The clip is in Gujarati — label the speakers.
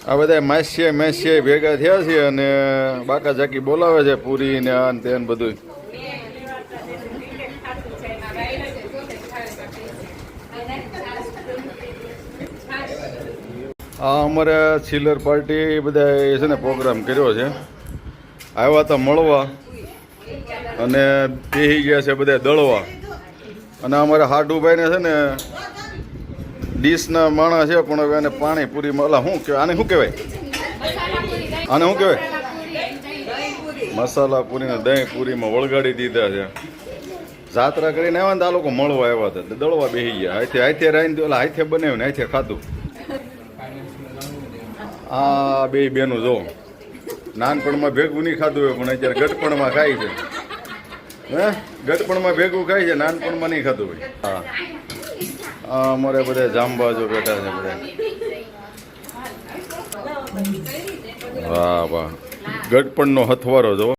Speaker 1: આ બધા માસીએ ભેગા થયા છે અને બાકા જાકી બોલાવે છે પૂરી ને આ ને તે ને બધું. આ અમારે ચિલર પાર્ટી બધા છે ને પ્રોગ્રામ કર્યો છે. આવ્યા હતા મળવા અને બેસી ગયા છે બધા દળવા. અને અમારા હાડુભાઈને છે ને ડીશના માણસ છે પણ હવે એને પાણીપુરીમાં ઓલા શું કહેવાય આને શું કહેવાય શું કહેવાય મસાલા પૂરીને દહીં પૂરીમાં વળગાડી દીધા છે. જાત્રા કરીને આવ્યા ને તો આ લોકો મળવા આવ્યા હતા દળવા બેસી ગયા. હાથે રાઈને ઓલા હાથે બનાવ્યું ને હાથે ખાધું. આ બે બેનું જો નાનપણમાં ભેગું નહીં ખાધું હોય પણ અત્યારે ગટપણમાં ખાય છે. હે ગટપણમાં ભેગું ખાય છે, નાનપણમાં નહીં ખાધું હોય. હા અમારે બધા જાંબાજો બેઠા છે બધા. વાહ વાહ ગટપણનો હથવારો જો.